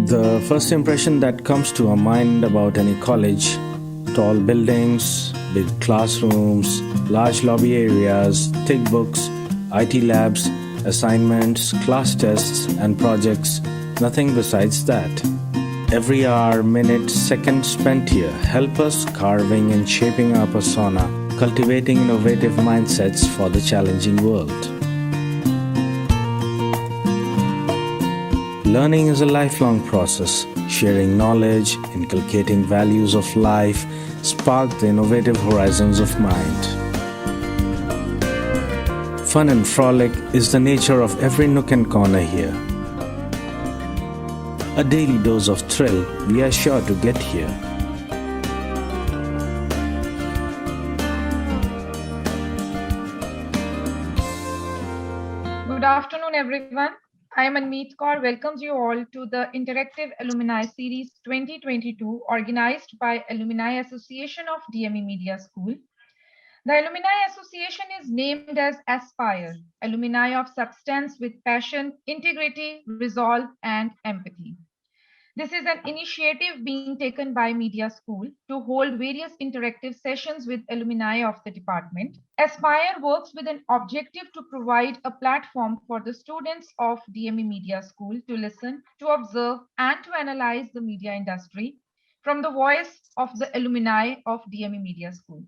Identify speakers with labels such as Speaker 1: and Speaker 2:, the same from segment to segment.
Speaker 1: The first impression that comes to our mind about any college: tall buildings, big classrooms, large lobby areas, thick books, IT labs, assignments, class tests, and projects. Nothing besides that. Every hour, minute, second spent here help us carving and shaping our persona, cultivating innovative mindsets for the challenging world. Learning is a lifelong process. Sharing knowledge, inculcating values of life, spark the innovative horizons of mind. Fun and frolic is the nature of every nook and corner here. A daily dose of thrill we are sure to get here.
Speaker 2: Good afternoon, everyone. I am Manmeet Kaur, welcomes you all to the Interactive Alumni Series 2022 organized by Alumni Association of DME Media School. The Alumni Association is named as Aspire, alumni of substance with passion, integrity, resolve, and empathy. This is an initiative being taken by Media School to hold various interactive sessions with alumni of the department. Aspire works with an objective to provide a platform for the students of DME Media School to listen, to observe, and to analyze the media industry from the voice of the alumni of DME Media School.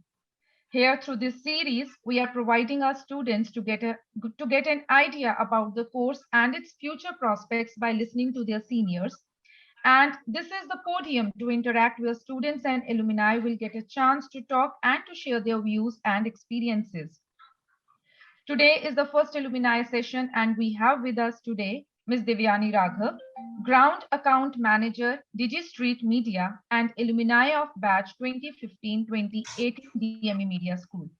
Speaker 2: Here, through this series, we are providing our students to get an idea about the course and its future prospects by listening to their seniors. And this is the podium to interact where students and alumni will get a chance to talk and to share their views and experiences. Today is the first alumni session, and we have with us today Ms. Devyani Raghav, Ground Account Manager, DigiStreet Media, and alumni of batch 2015-2018 DME Media School.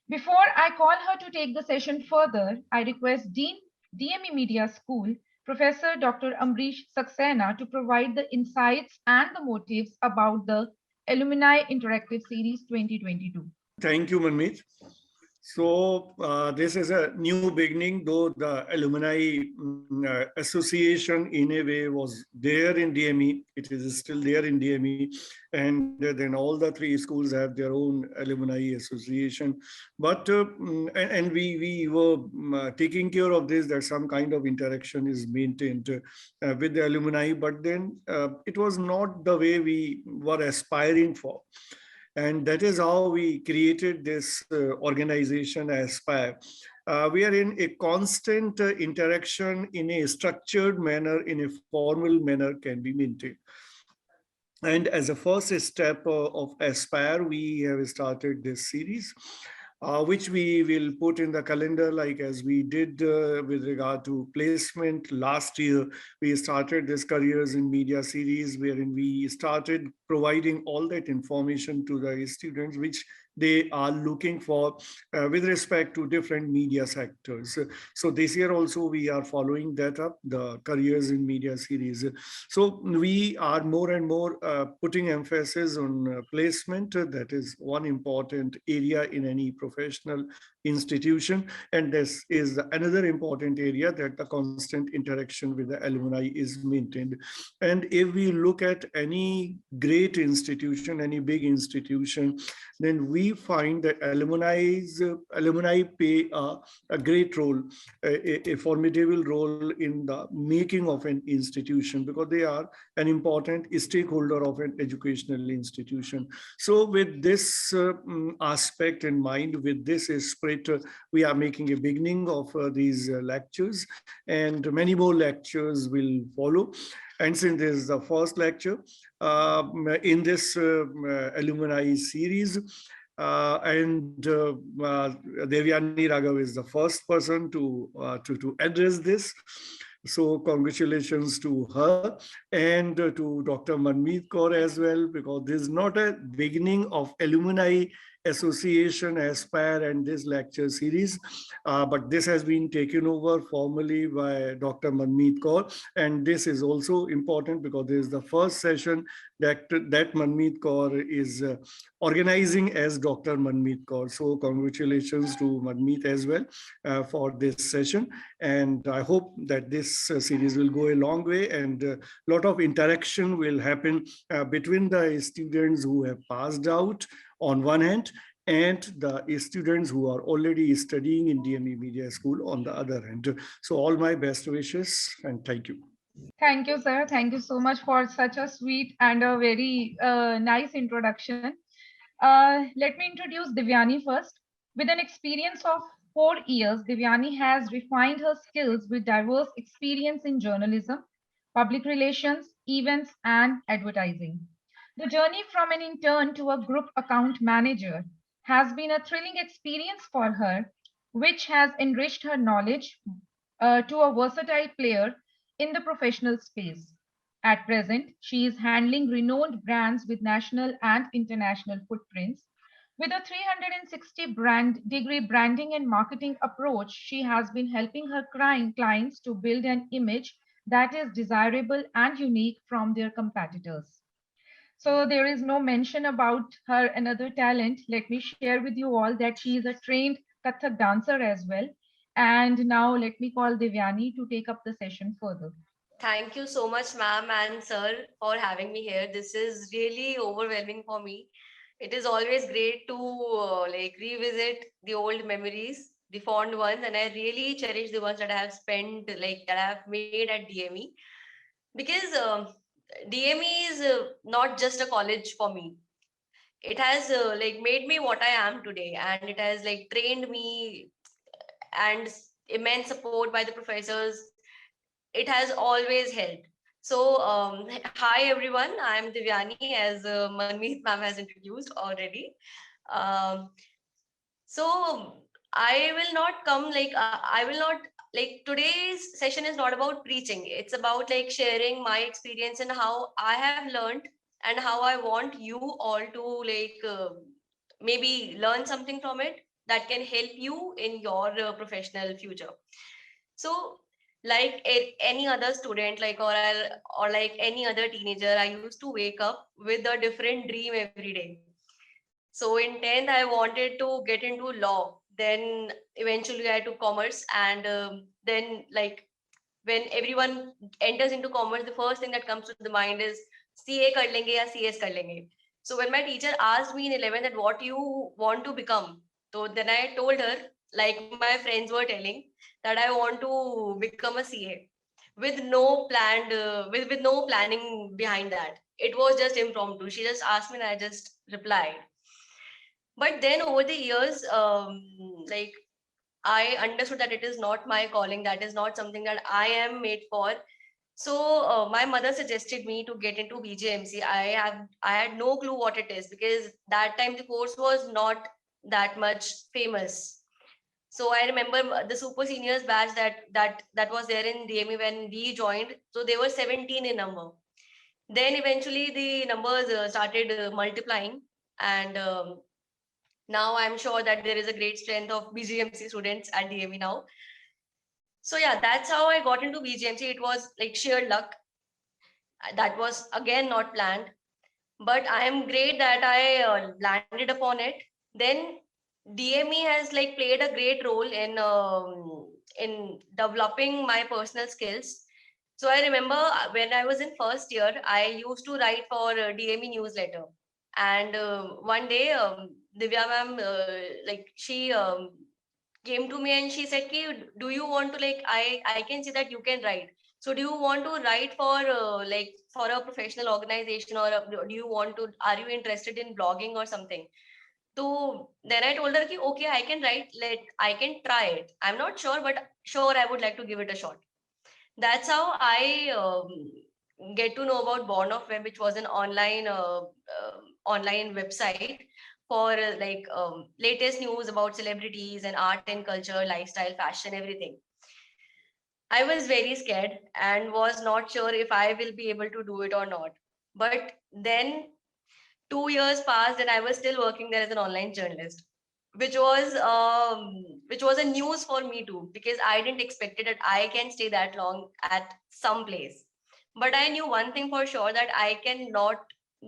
Speaker 2: Before I call her to take the session further, I request Dean, DME Media School, Professor Dr. Amrish Saxena, to provide the insights and the motives about the Alumni Interactive Series 2022.
Speaker 3: Thank you, Manmeet. So this is a new beginning, though the Alumni Association in a way was there in DME. It is still there in DME. And then all the three schools have their own Alumni Association. But, and we were taking care of this, that some kind of interaction is maintained with the alumni. But then it was not the way we were aspiring for. And that is how we created this organization, Aspire. We are in a constant interaction in a structured manner, in a formal manner can be maintained. And as a first step of Aspire, we have started this series, which we will put in the calendar, like as we did with regard to placement. Last year, we started this Careers in Media series, wherein we started providing all that information to the students, which they are looking for with respect to different media sectors. So this year also we are following that up, the Careers in Media series. So we are more and more putting emphasis on placement. That is one important area in any professional institution. And this is another important area, that the constant interaction with the alumni is maintained. And if we look at any great institution, any big institution, then we find that alumni play a great role, a formidable role in the making of an institution, because they are an important stakeholder of an educational institution. So with this aspect in mind, with this spirit, we are making a beginning of these lectures, and many more lectures will follow. And since this is the first lecture in this alumni series, Devyani Raghav is the first person to address this. So congratulations to her, and to Dr. Manmeet Kaur as well, because this is not a beginning of Alumni Association, Aspire, and this lecture series, but this has been taken over formally by Dr. Manmeet Kaur. And this is also important because this is the first session that Manmeet Kaur is organizing as Dr. Manmeet Kaur. So congratulations to Manmeet as well for this session. And I hope that this series will go a long way, and a lot of interaction will happen between the students who have passed out on one hand, and the students who are already studying in DME Media School on the other hand. So all my best wishes, and thank you.
Speaker 2: Thank you, sir. Thank you so much for such a sweet and a very nice introduction. Let me introduce Divyani first. With an experience of 4 years, Divyani has refined her skills with diverse experience in journalism, public relations, events, and advertising. The journey from an intern to a group account manager has been a thrilling experience for her, which has enriched her knowledge to a versatile player in the professional space. At present, she is handling renowned brands with national and international footprints. With a 360 degree branding and marketing approach, she has been helping her clients to build an image that is desirable and unique from their competitors. So there is no mention about her another talent. Let me share with you all that she is a trained Kathak dancer as well. And now let me call Divyani to take up the session further.
Speaker 4: Thank you so much, ma'am and sir, for having me here. This is really overwhelming for me. It is always great to like revisit the old memories, the fond ones, and I really cherish the ones that I have spent, like that I have made at DME, because DME is not just a college for me. It has like made me what I am today, and it has like trained me, and immense support by the professors. It has always helped. So, hi everyone, I'm Divyani, as Manmeet ma'am has introduced already. Um, so, I will not come like, I will not like, today's session is not about preaching. It's about like sharing my experience and how I have learned, and how I want you all to like maybe learn something from it that can help you in your professional future. So, like any other student, like or like any other teenager, I used to wake up with a different dream every day. So in 10th, I wanted to get into law. Then eventually I took commerce, and then like when everyone enters into commerce, the first thing that comes to the mind is CA kar lenge ya CS kar lenge. So when my teacher asked me in 11th that what you want to become, so then I told her, like my friends were telling, that I want to become a CA with no planned, with no planning behind that. It was just impromptu. She just asked me and I just replied. But then over the years, like I understood that it is not my calling. That is not something that I am made for. So my mother suggested me to get into BJMC. I had no clue what it is, because that time the course was not that much famous. So I remember the super seniors batch that was there in DME when we joined. So they were 17 in number. Then eventually the numbers started multiplying, and now I'm sure that there is a great strength of BGMC students at DME now. So yeah, that's how I got into BGMC. It was like sheer luck. That was again not planned, but I am great that I landed upon it. Then DME has like played a great role in developing my personal skills. So I remember when I was in first year, I used to write for DME newsletter, and one day Divya ma'am like she came to me and she said, "Ki, do you want to like I can see that you can write. So do you want to write for like for a professional organization, or do you want to, are you interested in blogging or something?" So then I told her, "Ki, okay, I can write. I can try it. I'm not sure, but sure, I would like to give it a shot." That's how I get to know about Born of Web, which was an online website for like latest news about celebrities and art and culture, lifestyle, fashion, everything. I was very scared and was not sure if I will be able to do it or not. But then 2 years passed and I was still working there as an online journalist, which was a news for me too, because I didn't expect it that I can stay that long at some place. But I knew one thing for sure, that I cannot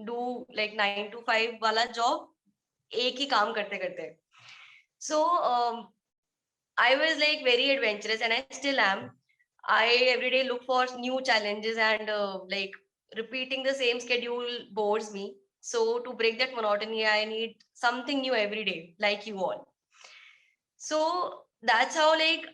Speaker 4: do like 9 to 5 wala job एक ही काम करते करते. So I was like very adventurous, and I still am. I every day look for new challenges, and like repeating the same schedule bores me. So to break that monotony, I need something new every day, like you all. So that's how like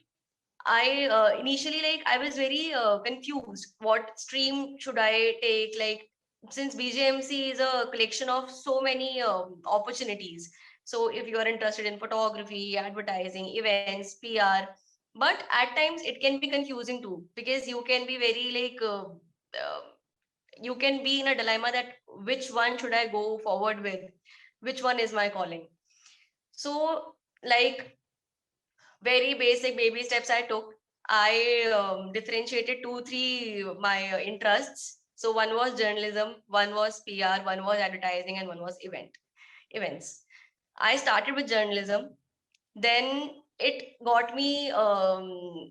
Speaker 4: I initially like I was very confused. What stream should I take? Like since BJMC is a collection of so many opportunities. So if you are interested in photography, advertising, events, PR, but at times it can be confusing too, because you can be very like you can be in a dilemma that which one should I go forward with, which one is my calling. So like very basic baby steps I took. I differentiated 2, 3 my interests. So one was journalism, one was PR, one was advertising, and one was events. I started with journalism. Then it got me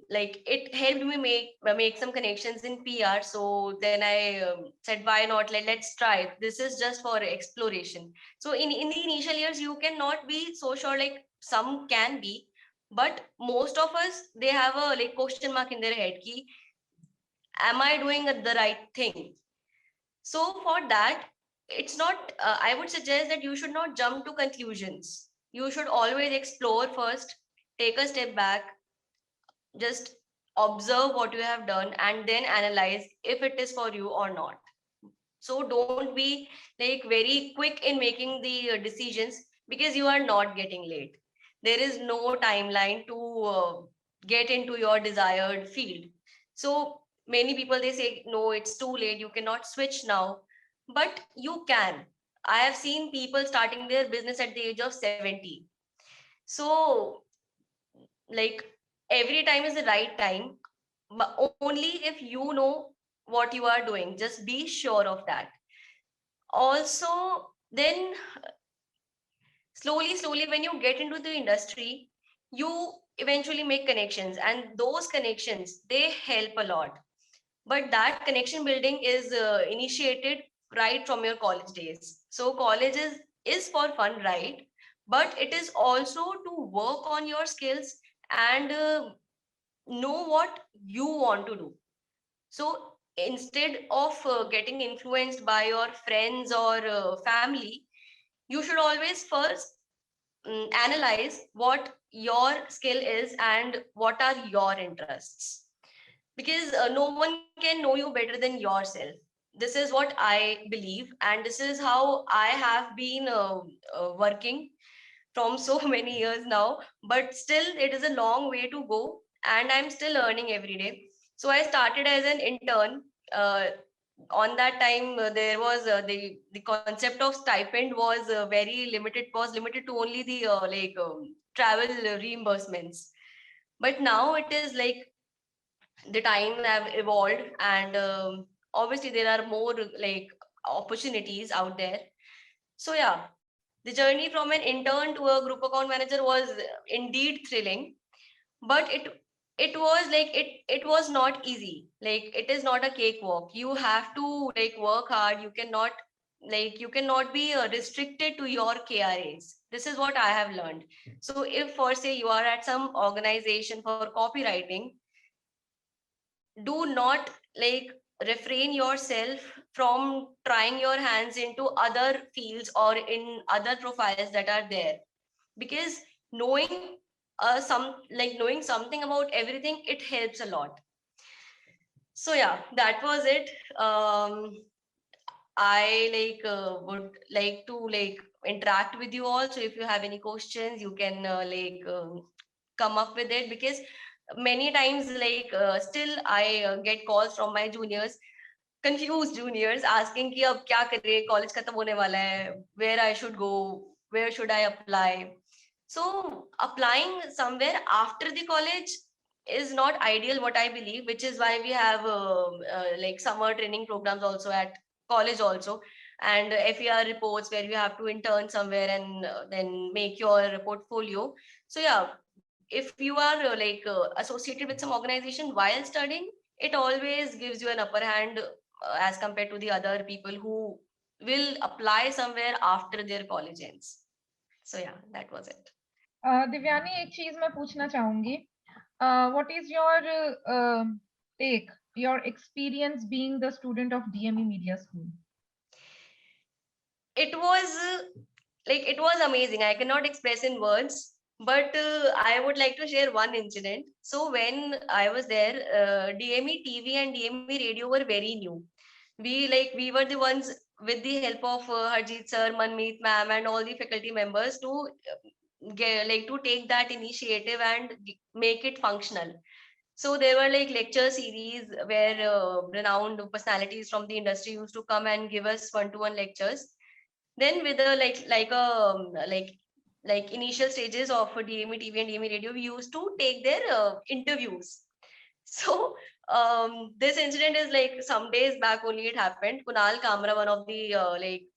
Speaker 4: like it helped me make some connections in PR. So then I said, why not? Let's try it. This is just for exploration. So in the initial years, you cannot be so sure. Like some can be, but most of us, they have a like question mark in their head. Ki, am I doing the right thing? So for that, it's not. I would suggest that you should not jump to conclusions. You should always explore first, take a step back, just observe what you have done, and then analyze if it is for you or not. So don't be like very quick in making the decisions, because you are not getting late. There is no timeline to get into your desired field. So many people, they say no, it's too late, you cannot switch now, but you can. I have seen people starting their business at the age of 70. So like every time is the right time, but only if you know what you are doing. Just be sure of that. Also, then slowly when you get into the industry, you eventually make connections, and those connections, they help a lot. But that connection building is initiated right from your college days. So college is for fun, right? But it is also to work on your skills, and know what you want to do. So instead of getting influenced by your friends or family, you should always first analyze what your skill is and what are your interests, because no one can know you better than yourself. This is what I believe, and this is how I have been working from so many years now. But still it is a long way to go, and I'm still learning every day. So I started as an intern. On that time, there was the concept of stipend was very limited, was limited to only the travel reimbursements. But now it is like the time have evolved, and obviously there are more like opportunities out there. So yeah, the journey from an intern to a group account manager was indeed thrilling, but it was like it was not easy. Like it is not a cakewalk. You have to like work hard. You cannot be restricted to your KRAs. This is what I have learned. So if for say you are at some organization for copywriting, do not like refrain yourself from trying your hands into other fields or in other profiles that are there, because knowing knowing something about everything, it helps a lot. So yeah, that was it. I would like to like interact with you all. So if you have any questions, you can come up with it, because many times still I get calls from my juniors, confused juniors, asking कि अब क्या करें, college खत्म होने वाला है, where I should go, where should I apply. So applying somewhere after the college is not ideal, what I believe, which is why we have like summer training programs also at college also, and FER reports where you have to intern somewhere and then make your portfolio. So yeah, if you are associated with some organization while studying, it always gives you an upper hand as compared to the other people who will apply somewhere after their college ends. So yeah, that was it.
Speaker 2: Divyani एक चीज मैं पूछना चाहूंगी. What is your take, your experience being the student of DME Media School?
Speaker 4: It was it was amazing. I cannot express in words, but I would like to share one incident. So when I was there, DME TV and DME radio were very new. We were the ones, with the help of Harjeet sir, Manmeet ma'am, and all the faculty members, to to take that initiative and make it functional. So there were like lecture series where renowned personalities from the industry used to come and give us one-to-one lectures. Then with the initial stages of DME TV and DME radio, we used to take their interviews. So this incident is like some days back only it happened. Kunal Kamra, one of the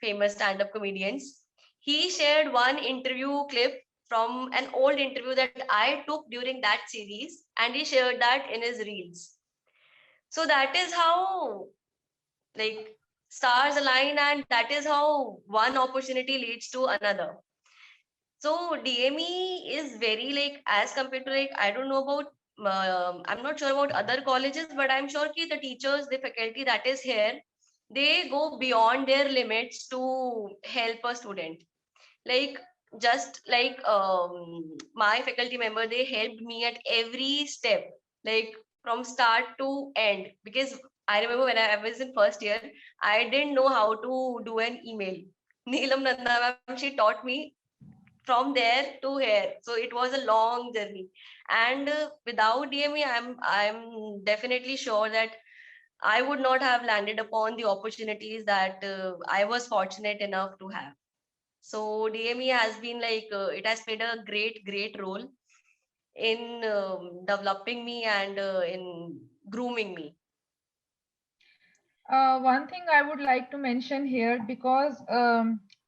Speaker 4: famous stand-up comedians, he shared one interview clip from an old interview that I took during that series, and he shared that in his reels. So that is how like stars align, and that is how one opportunity leads to another. So DME is very as compared to I don't know about I'm not sure about other colleges, but I'm sure ki the teachers, the faculty that is here, they go beyond their limits to help a student. Like just my faculty member, they helped me at every step, like from start to end. Because I remember when I was in first year, I didn't know how to do an email. Neelam Nanda ma'am, she taught me from there to here, so it was a long journey. And without DME, I'm definitely sure that I would not have landed upon the opportunities that I was fortunate enough to have. So DME has been it has played a great role in developing me and in grooming me.
Speaker 2: One thing I would like to mention here, because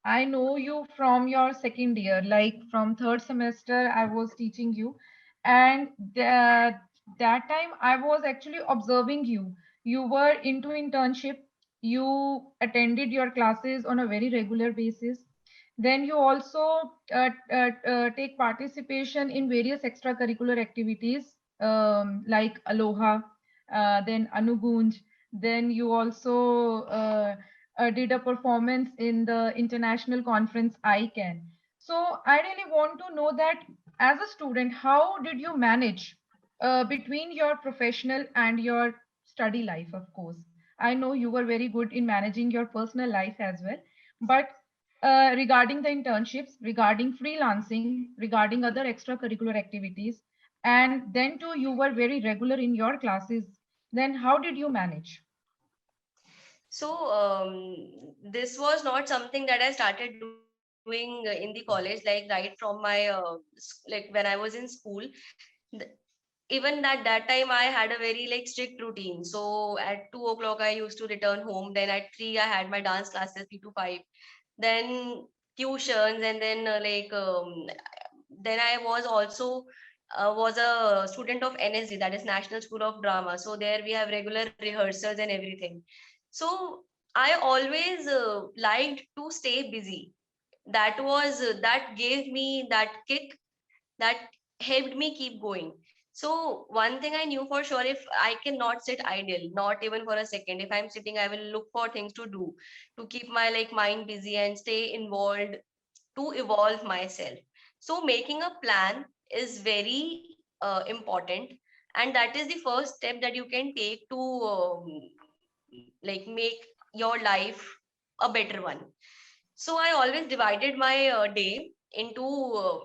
Speaker 2: I know you from your second year, like from third semester, I was teaching you, and that time I was actually observing you. You were into internship, you attended your classes on a very regular basis. Then you also take participation in various extracurricular activities like Aloha, then Anugunj. Then you also did a performance in the international conference ICANN. So I really want to know that as a student, how did you manage between your professional and your study life? Of course, I know you were very good in managing your personal life as well, but regarding the internships, regarding freelancing, regarding other extracurricular activities, and then too you were very regular in your classes, then how did you manage?
Speaker 4: So this was not something that I started doing in the college, right from my when I was in school. The, Even at that time, I had a very strict routine. So at 2 o'clock, I used to return home. Then at 3, I had my dance classes, 3 to 5. Then tuitions, and then then I was also was a student of NSD, that is National School of Drama. So there we have regular rehearsals and everything. So I always liked to stay busy. That gave me that kick that helped me keep going. So one thing I knew for sure, if I cannot sit idle, not even for a second, if I'm sitting, I will look for things to do to keep my mind busy and stay involved, to evolve myself. So making a plan is very important, and that is the first step that you can take to make your life a better one. So I always divided my day into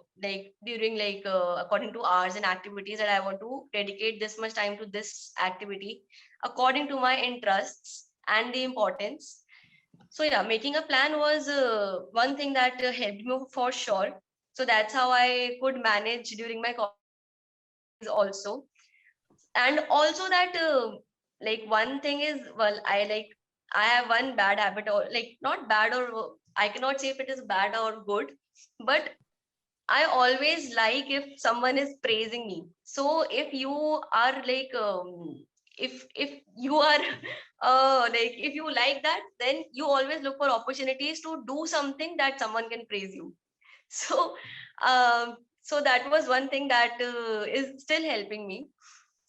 Speaker 4: during according to hours and activities, that I want to dedicate this much time to this activity according to my interests and the importance. So yeah, making a plan was one thing that helped me for sure. So that's how I could manage during my college days also. And also that one thing is, well, I have one bad habit, or not bad, or I cannot say if it is bad or good, but I always like if someone is praising me. So if you are if you are like if you like that, then you always look for opportunities to do something that someone can praise you. So so that was one thing that is still helping me.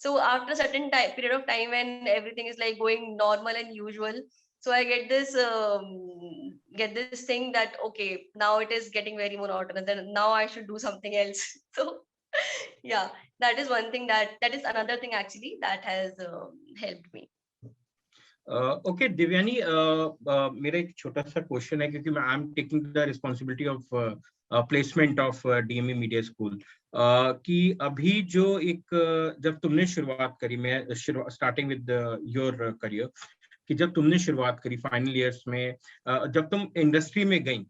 Speaker 4: So after a certain time period of time when everything is like going normal and usual, so I get this thing that okay, now it is getting very monotonous and now I should do something else. So yeah, that is one thing that is another thing actually that has helped me.
Speaker 5: Okay Divyani, मेरा एक छोटा सा question है, क्योंकि मैं I am taking the responsibility of placement of DME media school, कि अभी जो एक जब तुमने शुरुआत करी, मैं स्टार्टिंग विद योर करियर, कि जब तुमने शुरुआत करी फाइनल ईयर्स में, जब तुम इंडस्ट्री में गई,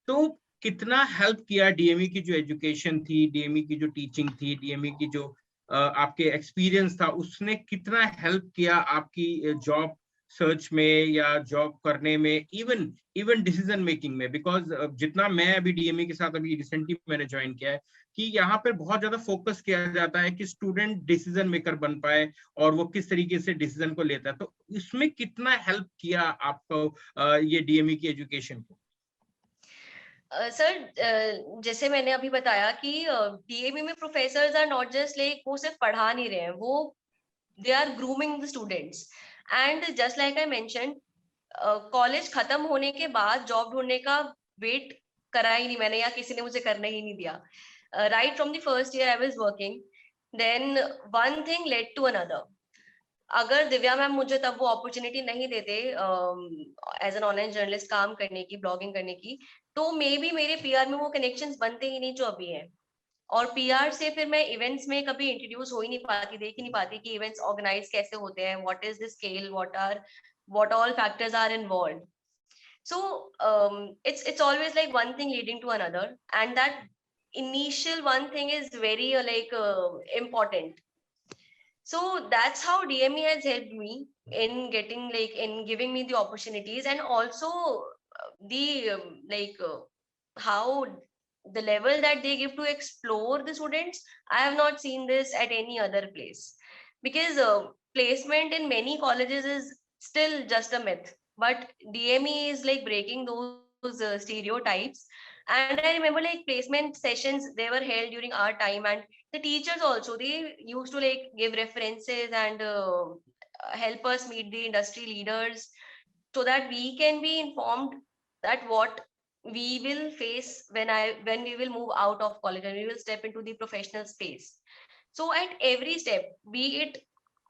Speaker 5: तो कितना हेल्प किया डीएमई की जो एजुकेशन थी, डीएमई की जो टीचिंग थी, डीएमई की जो आपके एक्सपीरियंस था, उसने कितना हेल्प किया आपकी जॉब सर्च में या जॉब करने में, इवन डिसीजन मेकिंग में? बिकॉज जितना मैं अभी डीएमई के साथ अभी रिसेंटली मैंने ज्वाइन किया है, कि यहाँ पर बहुत ज्यादा फोकस किया जाता है कि स्टूडेंट डिसीजन मेकर बन पाए और वो किस तरीके से डिसीजन को लेता है, तो इसमें कितना हेल्प किया आपको ये डीएमई की एजुकेशन को?
Speaker 4: सर जैसे मैंने अभी बताया कि डीएमई में professors are not just like वो सिर्फ पढ़ा नहीं रहे हैं, वो they are grooming the students. And just like I mention, college खत्म होने के बाद जॉब ढूंढने का वेट करा ही नहीं मैंने, या किसी ने मुझे करने ही नहीं दिया. Right from the first year I was working, then one thing led to another. अगर दिव्या मैम मुझे तब वो अपॉर्चुनिटी नहीं देते एज एन ऑनलाइन जर्नलिस्ट काम करने की, ब्लॉगिंग करने की, तो मे बी मेरे पीआर में वो कनेक्शंस बनते ही नहीं जो अभी हैं. और पीआर से फिर मैं इवेंट्स में कभी इंट्रोड्यूस हो ही नहीं पाती, देख ही नहीं पाती कि इवेंट्स ऑर्गेनाइज कैसे होते हैं, what is the scale, what all factors are involved. So it's always like one thing leading to another, and that initial one thing is very important. So that's how DME has helped me in getting in giving me the opportunities, and also the how the level that they give to explore the students. I have not seen this at any other place, because placement in many colleges is still just a myth, but DME is like breaking those stereotypes. And I remember like placement sessions, they were held during our time, and the teachers also, they used to like give references and help us meet the industry leaders, so that we can be informed that what we will face when we will move out of college and we will step into the professional space. So at every step, be it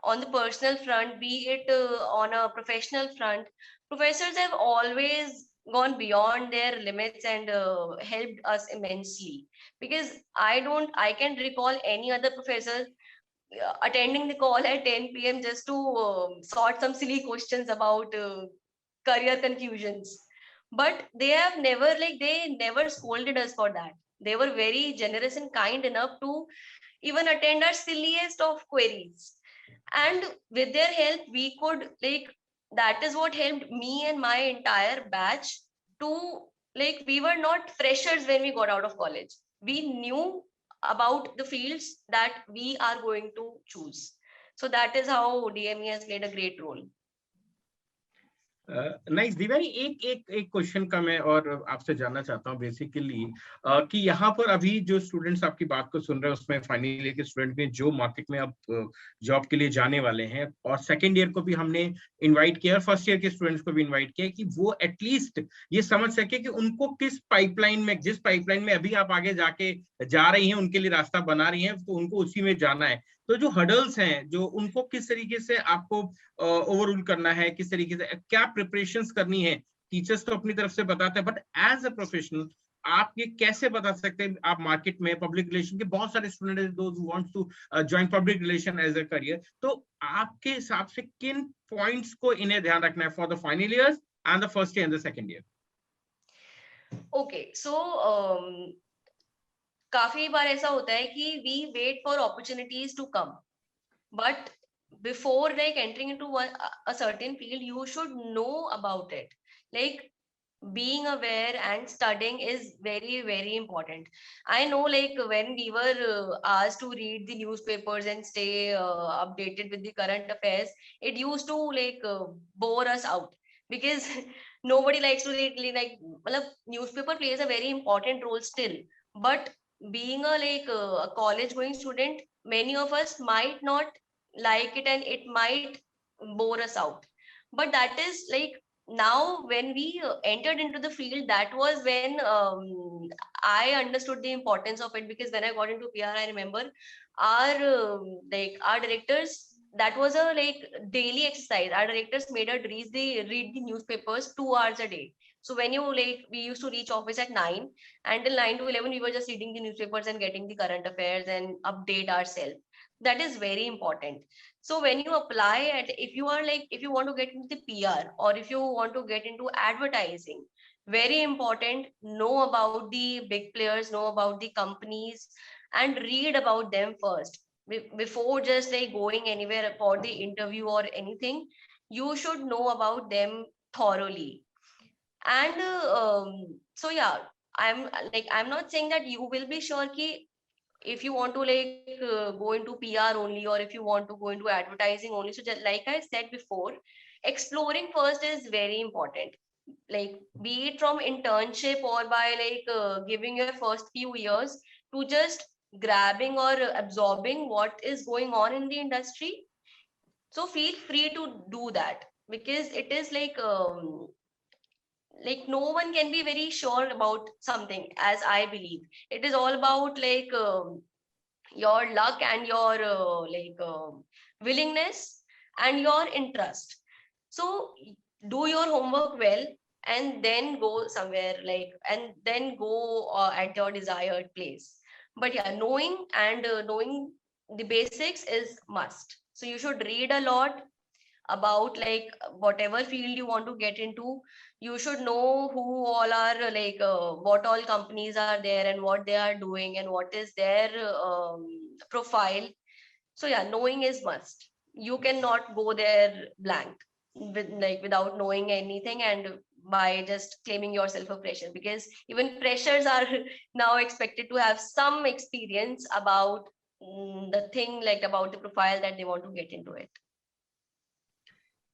Speaker 4: on the personal front, be it on a professional front, professors have always gone beyond their limits and helped us immensely. Because I can recall any other professor attending the call at 10 p.m. just to sort some silly questions about career confusions. But they have never they never scolded us for that. They were very generous and kind enough to even attend our silliest of queries. And with their help, we could that is what helped me and my entire batch to we were not freshers when we got out of college. We knew about the fields that we are going to choose. So that is how DME has played a great role.
Speaker 5: Nice. Divyani, एक question का मैं और आपसे जानना चाहता हूँ basically, कि यहाँ पर अभी जो स्टूडेंट्स आपकी बात को सुन रहे हैं, उसमें फाइनल ईयर के स्टूडेंट में जो मार्केट में अब जॉब के लिए जाने वाले हैं, और सेकेंड ईयर को भी हमने इनवाइट किया, फर्स्ट ईयर के स्टूडेंट्स को भी इनवाइट किया, कि वो एटलीस्ट ये समझ सके कि उनको किस पाइपलाइन में, जिस पाइपलाइन में अभी आप आगे जाके जा रही हैं, उनके लिए रास्ता बना रही हैं, तो उनको उसी में जाना है. तो जो हर्डल्स हैं, जो उनको किस तरीके से आपको ओवररूल करना है, किस तरीके से क्या प्रिपरेशंस करनी है, टीचर्स तो अपनी तरफ से बताते हैं, बट एज अ प्रोफेशनल आप ये कैसे बता सकते हैं? आप मार्केट में पब्लिक रिलेशन के बहुत सारे स्टूडेंट हैं, those who wants to join public relation as a career, तो आपके हिसाब से किन पॉइंट्स को इन्हें ध्यान रखना है for the final years and the first year and the second year?
Speaker 4: Okay, so काफी बार ऐसा होता है कि we wait for opportunities to come, but before entering into a certain field, you should know about it. being aware and studying is very, very important. I know, like when we were asked to read the newspapers and stay updated with the current affairs, it used to like bore us out because nobody likes to read. Like matlab, newspaper plays a very important role still, but being a like a college going student, many of us might not like it and it might bore us out. But that is like, now when we entered into the field, that was when I understood the importance of it. Because when I got into PR, I remember our like our directors, that was a like daily exercise. Our directors made us read the newspapers 2 hours a day. So when you like, we used to reach office at 9, until 9 to 11 we were just reading the newspapers and getting the current affairs and update ourselves. That is very important. So when you apply at, if you are like, if you want to get into the PR or if you want to get into advertising, very important, know about the big players, know about the companies, and read about them first. Before just like going anywhere for the interview or anything, you should know about them thoroughly. And so yeah, I'm not saying that you will be sure ki if you want to like go into PR only, or if you want to go into advertising only. So just like I said before, exploring first is very important. Like be it from internship or by like giving your first few years to just grabbing or absorbing what is going on in the industry. So feel free to do that, because it is like no one can be very sure about something, as I believe. It is all about like your luck and your willingness and your interest. So do your homework well, and then go somewhere like, and then go at your desired place. But yeah, knowing the basics is must. So you should read a lot about like whatever field you want to get into. You should know who all are what all companies are there and what they are doing and what is their profile. So yeah, knowing is must. You cannot go there blank with like without knowing anything and by just claiming yourself a fresher, because even freshers are now expected to have some experience about the thing, like about the profile that they want to get into it.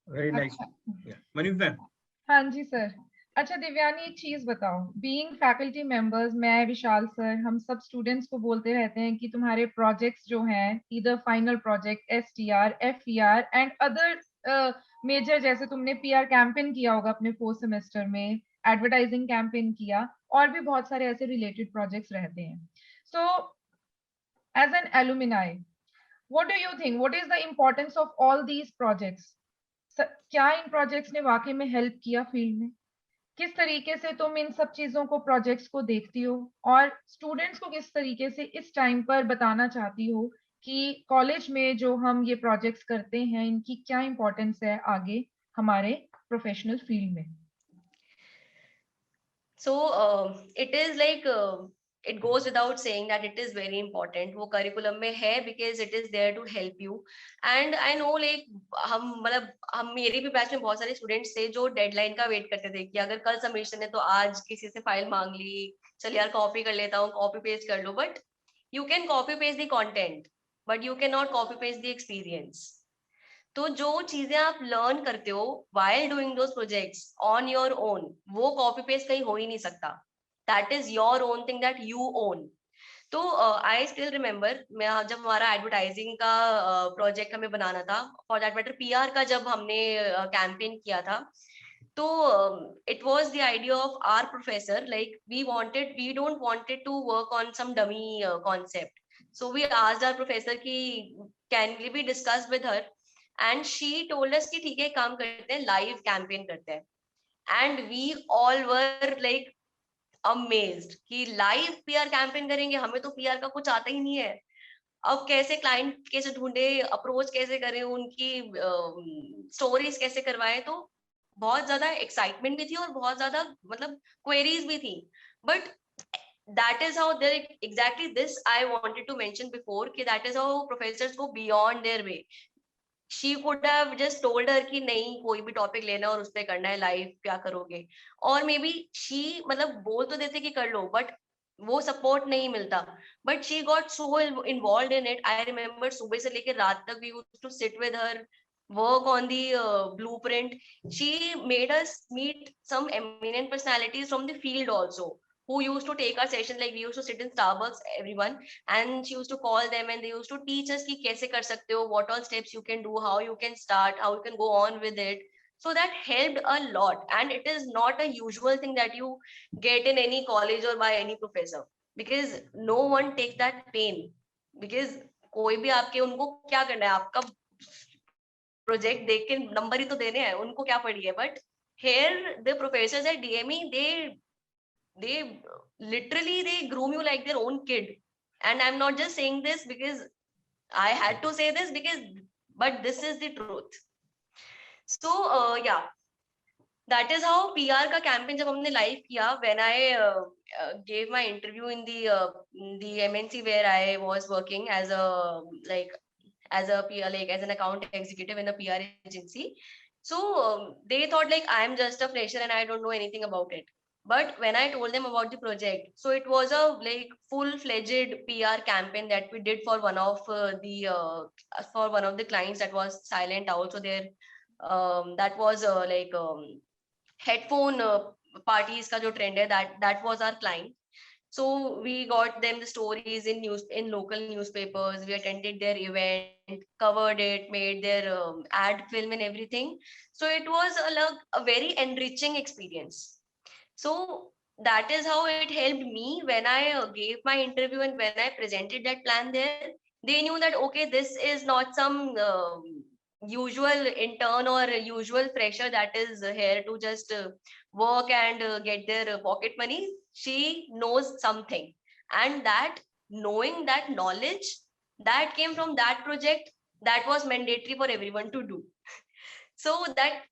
Speaker 5: Very nice.
Speaker 2: अच्छा,
Speaker 5: Yeah. Manif ma'am.
Speaker 2: हाँ जी sir. अच्छा दिव्यानी, एक चीज बताओ, being faculty members, मैं विशाल sir, हम सब students को बोलते रहते हैं कि तुम्हारे प्रोजेक्ट्स जो हैं, either final project, STR, FER and other major, जैसे तुमने पीआर कैंपेन किया होगा अपने 4th सेमेस्टर में, एडवर्टाइजिंग कैंपेन किया, और भी बहुत सारे ऐसे रिलेटेड प्रोजेक्ट्स रहते हैं। So as an alumni, what do you think, what is the importance of all these projects? क्या इन प्रोजेक्ट्स ने वाकई में हेल्प किया फील्ड में? किस तरीके से तुम इन सब चीजों को, प्रोजेक्ट्स को देखती हो, और स्टूडेंट्स को किस तरीके से इस टाइम पर बताना चाहती हो कि कॉलेज में जो हम ये प्रोजेक्ट्स करते हैं, इनकी क्या इंपॉर्टेंस है आगे हमारे प्रोफेशनल फील्ड में?
Speaker 4: So it is like it goes without saying that it is very important. वो curriculum में है because it is there to help you. And I know like हम मेरे भी बैच में बहुत सारे स्टूडेंट्स थे जो डेडलाइन का वेट करते थे कि अगर कल सबमिशन है तो आज किसी से फाइल मांग ली, चल यार कॉपी कर लेता हूँ, कॉपी पेस्ट कर लो. But you can copy paste the content, but you can not copy paste the experience. तो जो चीजें आप लर्न करते हो while doing those projects on your own, वो कॉपी पेस्ट कहीं हो ही नहीं सकता. That is your own thing that you own. तो आई स्टिल रिमेम्बर, मैं जब हमारा एडवर्टाइजिंग का प्रोजेक्ट हमें बनाना था, फॉर दैट मैटर पीआर का जब हमने कैंपेन किया था, तो it was the idea of our professor, like we don't wanted to work on some dummy concept. So we asked our professor कि can we discuss with her, and she told us कि ठीक है, काम करते हैं, live campaign करते हैं. And we all were like amazed कि लाइव पीआर कैंपेन करेंगे, हमें तो पीआर का कुछ आता ही नहीं है. अब कैसे क्लाइंट कैसे ढूंढे, अप्रोच कैसे करें, उनकी स्टोरीज कैसे करवाएं. तो बहुत ज्यादा एक्साइटमेंट भी थी और बहुत ज्यादा मतलब क्वेरीज भी थी. But that is how they exactly this I wanted to mention before कि that is how professors go beyond their way. she could have just told her कि नहीं कोई भी टॉपिक लेना और उस पे करना है लाइव क्या करोगे, और मे बी she मतलब बोल तो देते कि कर लो, बट वो सपोर्ट नहीं मिलता. But she got so involve in it. I remember सुबह से लेकर रात तक we used to sit with her, work on the blueprint. She made us meet some eminent personalities from the field also, who used to take our sessions. Like we used to sit in Starbucks, everyone, and she used to call them and they used to teach us ki kaise kar sakte ho, what all steps you can do, how you can start, how you can go on with it. So that helped a lot, and it is not a usual thing that you get in any college or by any professor, because no one takes that pain. Because कोई भी आपके उनको क्या करना है, आपका project देख के नंबर ही तो देने हैं, उनको क्या पड़ी है. But here the professors at DME, they literally they groom you like their own kid. And I'm not just saying this because I had to say this, because but this is the truth. So yeah, that is how PR का campaign जब हमने live किया, when I gave my interview in the MNC where I was working as a like as a PR, like as an account executive in a PR agency. So they thought like I'm just a fresher and I don't know anything about it. But when I told them about the project, so it was a like full-fledged PR campaign that we did for one of the clients that was silent out. So there, that was headphone parties का जो trend है, that was our client. So we got them the stories in local newspapers. We attended their event, covered it, made their ad film and everything. So it was a very enriching experience. So that is how it helped me when I gave my interview and when I presented that plan there. They knew that okay, this is not some usual intern or usual fresher that is here to just work and get their pocket money. She knows something, and that knowing, that knowledge that came from that project, that was mandatory for everyone to do. So that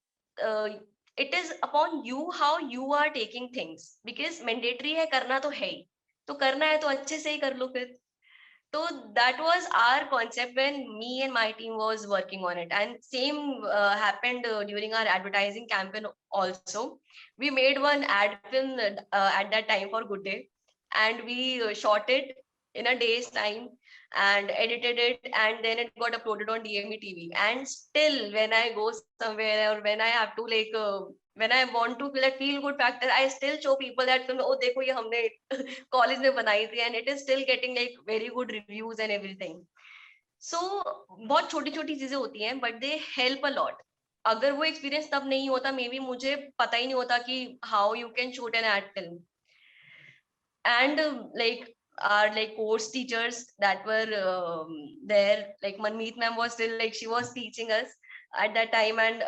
Speaker 4: uh, it is upon you how you are taking things, because mandatory है, करना तो है ही, तो करना है तो अच्छे से ही कर लो फिर. So that was our concept when me and my team was working on it. And same happened during our advertising campaign also. We made one ad film at that time for Good Day, and we shot it in a day's time and edited it, and then it got uploaded on DME TV. And still, when I go somewhere or when I have to when I want to feel that feel good factor, I still show people that film. Oh, देखो ये हमने college में बनाई थी, and it is still getting like very good reviews and everything. So बहुत छोटी छोटी चीजें होती हैं, but they help a lot. अगर वो experience तब नहीं होता, maybe मुझे पता ही नहीं होता कि how you can shoot an ad film. And our like course teachers that were there, like Manmeet ma'am was still like she was teaching us at that time, and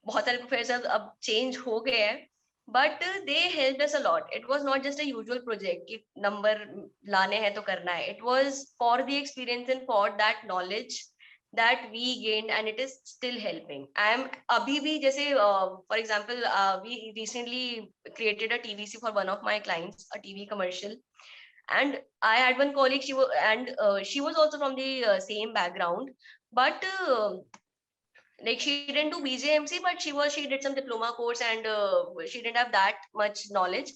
Speaker 4: बहुत सारे professors अब change हो गए हैं, but they helped us a lot. It was not just a usual project कि number लाने हैं तो करना है. It was for the experience and for that knowledge that we gained, and it is still helping. I am abhi bhi jaise for example we recently created a TVC for one of my clients, a TV commercial, and I had one colleague, she was also from the same background, but like she didn't do BJMC, but she did some diploma course, and she didn't have that much knowledge,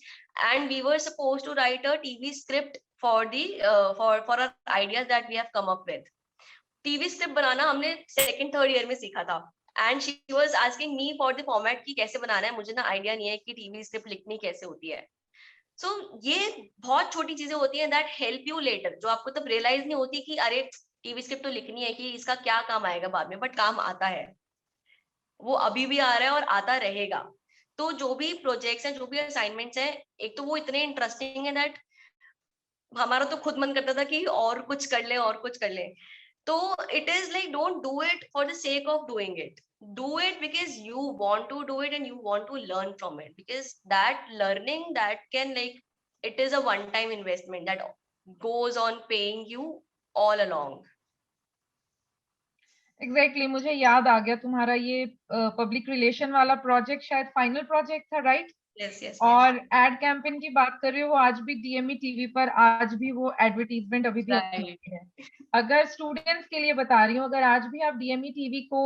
Speaker 4: and we were supposed to write a TV script for the for our ideas that we have come up with. TV script बनाना हमने second third year में सीखा था, and she was asking me for the format कि कैसे बनाना है. मुझे ना idea नहीं है कि TV script लिखनी कैसे होती है. So ये बहुत छोटी चीजें होती हैं that help you later, जो आपको तब realize नहीं होती कि अरे TV script तो लिखनी है कि इसका क्या काम आएगा बाद में, but काम आता है, वो अभी भी आ रहा है और आता रहेगा. तो जो भी प्रोजेक्ट्स हैं, जो भी असाइनमेंट्स हैं, एक तो वो इतने इंटरेस्टिंग है दैट हमारा तो खुद मन करता था कि और कुछ कर ले और कुछ कर ले. तो it is like don't do it for the sake of doing it. Do it because you want to do it and you want to learn from it, because that learning that can it is a one time investment that goes on paying you all along.
Speaker 2: Exactly मुझे याद आ गया तुम्हारा ये public relation वाला project शायद final project था, right?
Speaker 4: yes, yes, yes.
Speaker 2: और ad campaign की बात कर रही हो, वो आज भी डीएमई टीवी पर आज भी वो एडवर्टीजमेंट अभी भी
Speaker 4: Right.
Speaker 2: अपलोडेड है। अगर स्टूडेंट्स के लिए बता रही हूँ, अगर आज भी आप डीएमई टीवी को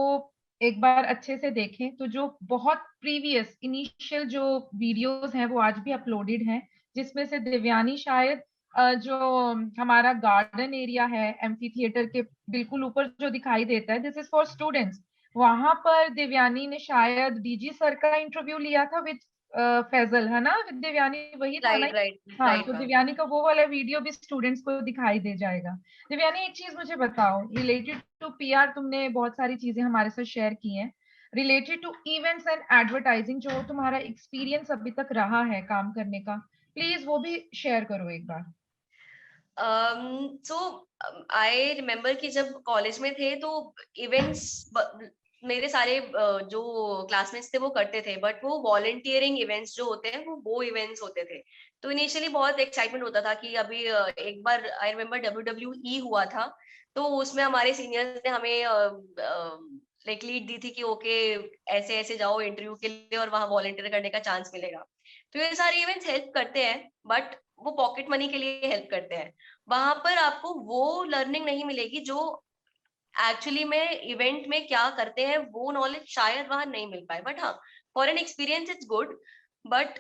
Speaker 2: एक बार अच्छे से देखें तो जो बहुत प्रीवियस इनिशियल जो वीडियोस हैं वो आज भी अपलोडेड हैं, जिसमें से दिव्यानी शायद जो हमारा गार्डन एरिया है एम्फी थिएटर के बिल्कुल ऊपर जो दिखाई देता है, दिस इज फॉर स्टूडेंट्स। वहां पर दिव्यानी ने शायद डीजी सर का इंटरव्यू लिया था विद फैजल, है ना दिव्यानी, वही था ना?
Speaker 4: Right, right,
Speaker 2: हाँ,
Speaker 4: right,
Speaker 2: तो
Speaker 4: ma'am.
Speaker 2: दिव्यानी का वो वाला वीडियो भी स्टूडेंट्स को दिखाई दे जाएगा। दिव्यानी, एक चीज मुझे बताओ, रिलेटेड टू पीआर तुमने बहुत सारी चीजें हमारे साथ शेयर की हैं, related to events and advertising जो तुम्हारा एक्सपीरियंस अभी तक रहा है काम करने का, प्लीज वो भी शेयर करो एक बार।
Speaker 4: So I remember कि जब कॉलेज में थे तो इवेंट्स मेरे सारे जो क्लासमेट्स थे वो करते थे, बट वो वॉलंटियरिंग इवेंट्स जो होते हैं वो इवेंट्स होते थे। तो इनिशियली बहुत एक्साइटमेंट होता था कि अभी एक बार आई रिमेम्बर WWE हुआ था, तो उसमें हमारे सीनियर्स ने हमें लाइक लीड दी थी कि ओके ऐसे ऐसे जाओ इंटरव्यू के लिए और वहां वॉलंटियर करने का चांस मिलेगा। तो ये सारे इवेंट्स हेल्प करते हैं, बट वो पॉकेट मनी के लिए हेल्प करते हैं। वहां पर आपको वो लर्निंग नहीं मिलेगी जो एक्चुअली में इवेंट में क्या करते हैं, वो नॉलेज शायद वहां नहीं मिल पाए। बट हाँ, for an experience it's good, but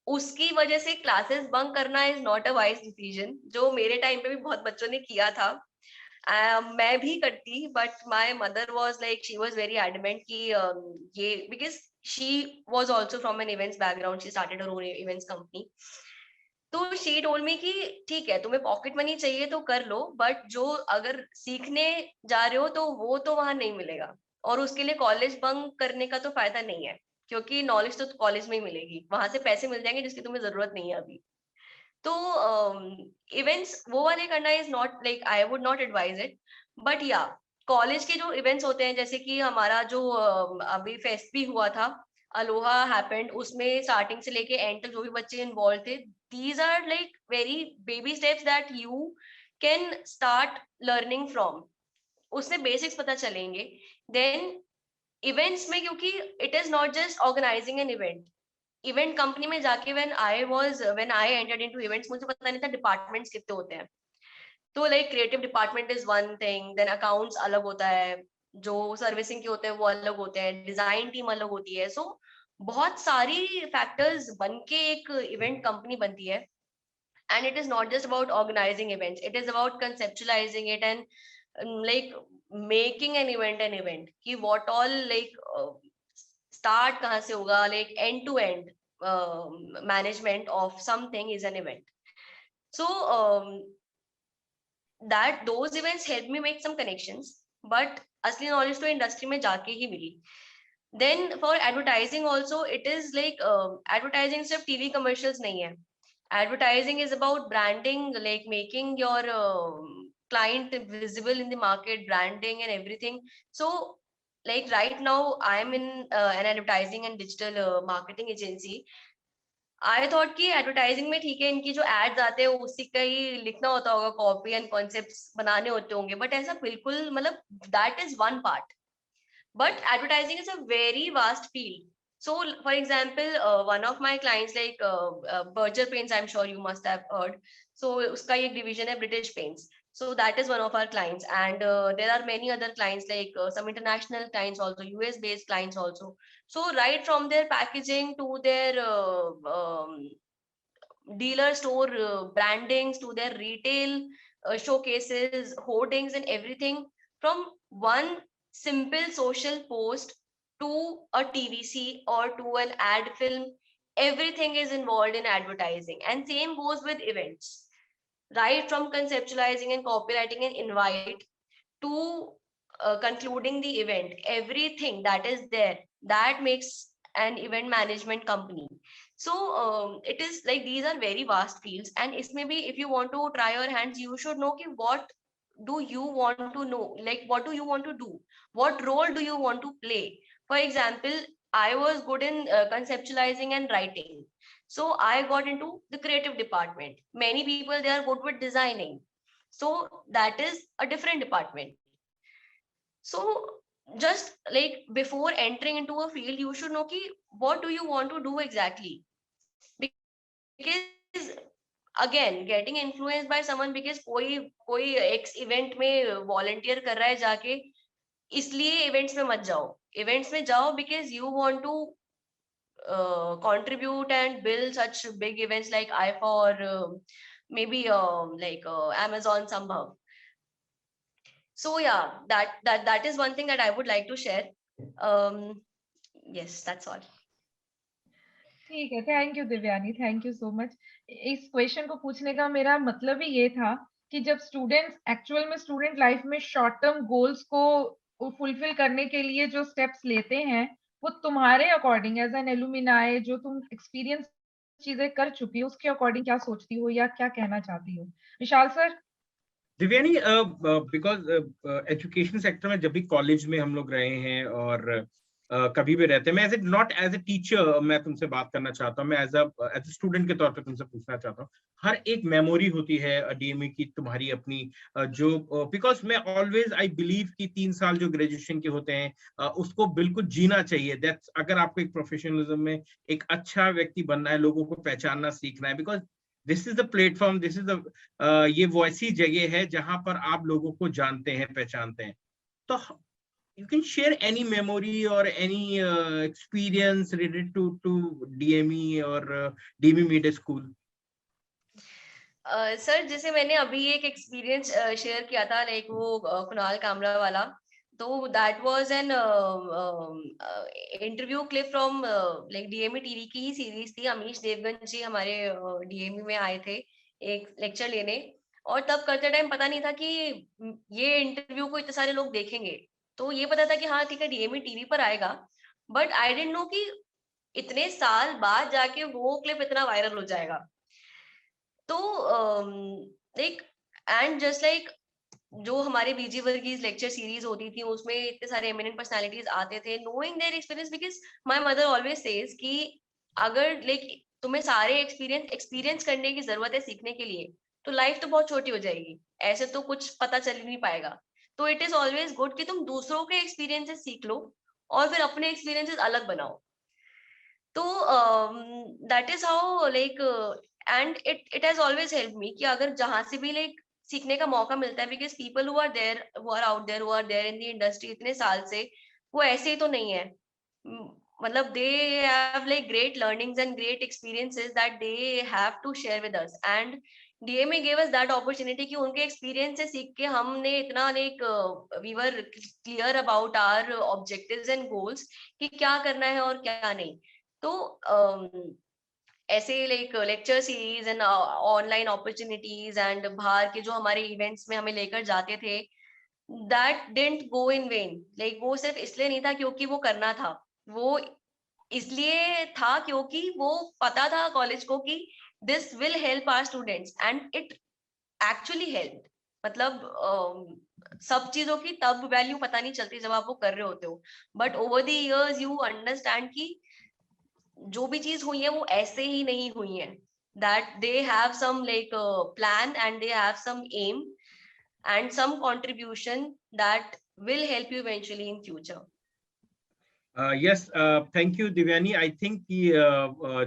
Speaker 4: उसकी वजह से क्लासेस बंक करना is not a wise decision, जो मेरे टाइम पे भी बहुत बच्चों ने किया था। मैं भी करती, but my mother was like she was very adamant कि ये because she was also from an events background, she started her own events company. तो शी टोल्ड मी कि ठीक है तुम्हें पॉकेट मनी चाहिए तो कर लो, बट जो अगर सीखने जा रहे हो तो वो तो वहां नहीं मिलेगा, और उसके लिए कॉलेज बंक करने का तो फायदा नहीं है, क्योंकि नॉलेज तो कॉलेज में ही मिलेगी, वहां से पैसे मिल जाएंगे जिसकी तुम्हें जरूरत नहीं है अभी। तो इवेंट्स वो वाले करना is not like I would not advise it. But या कॉलेज के जो इवेंट्स होते हैं, जैसे कि हमारा जो अभी फेस्ट भी हुआ था, अलोहा हैपेंड, उसमें स्टार्टिंग से लेके एंड तक जो भी बच्चे इन्वॉल्व थे, these are like very baby steps that you can start learning from, उससे बेसिक्स पता चलेंगे। देन इवेंट्स में, क्योंकि it is not just organising an event, event company में जाके when I entered into events, मुझे पता नहीं था डिपार्टमेंट्स कितने होते हैं। तो like creative department is one thing, then accounts अलग होता है, जो सर्विसिंग के होते हैं वो अलग होते हैं, डिजाइन टीम अलग होती है। सो बहुत सारी फैक्टर्स बन के एक इवेंट कंपनी बनती है। And it is not just about organizing events, it is about conceptualizing it and like making an event कि what all like start कहाँ से होगा, like end to end management of something is an event. So that those events helped me make some connections, but असली knowledge तो industry में जाके ही मिली। Then for advertising also it is like advertising सिर्फ TV commercials नहीं है, advertising is about branding, like making your client visible in the market, branding and everything. So like right now I am in an advertising and digital marketing agency. I thought कि advertising में ठीक है, इनकी जो ads आते हैं उसी का ही लिखना होता होगा, कॉपी एंड कॉन्सेप्ट्स बनाने होते होंगे, बट ऐसा बिल्कुल, मतलब that is one part, but advertising is a very vast field. So for example, one of my clients like Berger Paints, I'm sure you must have heard. So uska ek division hai British Paints, so that is one of our clients, and there are many other clients like some international clients also, US based clients also. So right from their packaging to their dealer store brandings to their retail showcases, hoardings and everything, from one simple social post to a TVC or to an ad film, everything is involved in advertising. And same goes with events, right from conceptualizing and copywriting an invite to concluding the event, everything that is there that makes an event management company. So it is like these are very vast fields, and it's maybe if you want to try your hands, you should know ki what do you want to know, like what do you want to do, what role do you want to play. For example, I was good in conceptualizing and writing, so I got into the creative department. Many people, they are good with designing, so that is a different department. So just like before entering into a field, you should know ki what do you want to do exactly. Because again, getting influenced by someone because कोई X event में volunteer कर रहा है जाके, इसलिए events में मत जाओ. Events में जाओ because you want to contribute and build such big events like IFA or maybe Amazon Sambhav. So yeah, that is one thing that I would like to share. Yes, that's all.
Speaker 2: ठीक है, thank you Divyani, thank you so much. इस question को पूछने का मेरा मतलब ही ये था कि जब स्टूडेंट्स एक्चुअल में स्टूडेंट लाइफ में शॉर्ट टर्म गोल्स को फुलफिल करने के लिए जो स्टेप्स लेते हैं, वो तुम्हारे अकॉर्डिंग एज एन एलुमिनाई, जो तुम एक्सपीरियंस चीजें कर चुकी हो, उसके अकॉर्डिंग क्या सोचती हो या क्या कहना चाहती हो? Vishal sir.
Speaker 5: Divyani, because education sector में जब भी कॉलेज में हम लोग रहे हैं और कभी भी रहते हैं, मैं नॉट एज ए टीचर मैं तुमसे बात करना चाहता हूँ, मैं एज ए स्टूडेंट के तौर पे तुमसे पूछना चाहता हूँ। हर एक मेमोरी होती है डीएमए की तुम्हारी अपनी, जो बिकॉज मैं ऑलवेज आई बिलीव कि 3 साल जो ग्रेजुएशन के होते हैं उसको बिल्कुल जीना चाहिए। दैट्स, अगर आपको एक प्रोफेशनलिज्म में एक अच्छा व्यक्ति बनना है, लोगों को पहचानना सीखना है, because this is the platform, this is the ये वो ऐसी जगह है जहां पर आप लोगों को जानते हैं, पहचानते हैं। तो you can share any memory or any experience related to DME or DME Media School?
Speaker 4: Sir जैसे मैंने अभी एक एक्सपीरियंस शेयर किया था, लाइक वो कुणाल कामरा वाला, तो that was an interview clip from like DME TV की ही सीरीज थी। अमीश देवगन जी हमारे डीएमई में आए थे एक लेक्चर लेने, और तब करते टाइम पता नहीं था कि ये इंटरव्यू को इतने सारे लोग देखेंगे। तो ये पता था कि हाँ ठीक है डीएमई टीवी पर आएगा, बट आई डिडंट नो कि इतने साल बाद जाके वो क्लिप इतना वायरल हो जाएगा। तो लाइक एंड जस्ट लाइक जो हमारे बीजी वर्गीज लेक्चर सीरीज होती थी उसमें इतने सारे एमिनेंट पर्सनालिटीज आते थे, knowing their experience, because my mother always says कि अगर लाइक तुम्हें सारे एक्सपीरियंस करने की जरूरत है सीखने के लिए, तो लाइफ तो बहुत छोटी हो जाएगी, ऐसे तो कुछ पता चल ही नहीं पाएगा। तो इट इज ऑलवेज गुड कि तुम दूसरों के एक्सपीरियंसेस सीख लो और फिर अपने एक्सपीरियंसेस अलग बनाओ। तो that is how like and it has always help me कि अगर जहां से भी लाइक सीखने का मौका मिलता है, because people who are there, who are out there, who are there in the industry इतने साल से, वो ऐसे ही तो नहीं है। मतलब they have like great learnings and great experiences that they have to share with us, and DMA gave us that opportunity कि उनके एक्सपीरियंस से सीख के हमने इतना like we were clear about our objectives and goals कि क्या करना है और क्या नहीं। तो ऐसे like lecture series and online opportunities and बाहर के जो हमारे इवेंट्स में हमें लेकर जाते थे, that didn't go in when. Like वो सिर्फ इसलिए नहीं था क्योंकि वो करना था, वो इसलिए था क्योंकि वो पता था कॉलेज को कि this will help our students, and it actually help. मतलब सब चीजों की तब वैल्यू पता नहीं चलती जब आप वो कर रहे होते हो, but over the years you understand कि जो भी चीज हुई है वो ऐसे ही नहीं हुई है, that they have some like plan and they have some aim and some contribution that will help you eventually in future.
Speaker 5: Yes, thank you Divyani. I think कि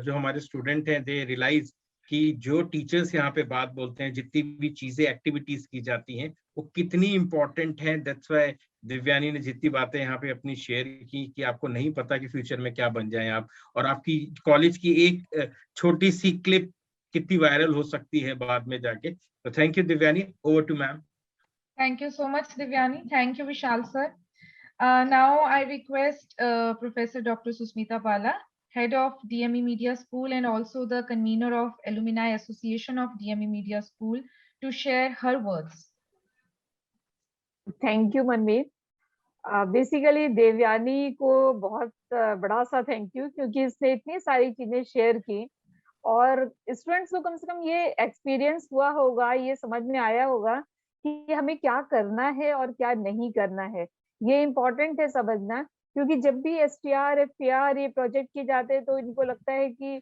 Speaker 5: जो हमारे स्टूडेंट हैं दे रियलाइज कि जो टीचर्स यहाँ पे बात बोलते हैं, जितनी भी चीजें एक्टिविटीज की जाती हैं वो कितनी इम्पोर्टेंट हैं। दैट्स व्हाई दिव्यानी ने जितनी बातें यहाँ पे अपनी शेयर की कि आपको नहीं पता कि फ्यूचर में क्या बन जाए आप, और आपकी कॉलेज की एक छोटी सी क्लिप कितनी वायरल हो सकती है बाद में जाके। तो thank you Divyani. Over to ma'am.
Speaker 2: Thank you so much, Divyani. Thank you, Vishal sir. Now I request Professor Dr. Susmita Pala, Head of DME Media School and also the convener of Alumni Association of DME Media School, to share her words.
Speaker 6: Thank you Manmeet. Basically Devyani को बहुत बड़ा सा thank you, क्योंकि इसने इतनी सारी चीजें share की और स्टूडेंट्स को कम से कम ये एक्सपीरियंस हुआ होगा, ये समझ में आया होगा कि हमें क्या करना है और क्या नहीं करना है। ये इम्पोर्टेंट है समझना, क्योंकि जब भी एसटीआर एफटीआर ये प्रोजेक्ट किए जाते हैं तो इनको लगता है कि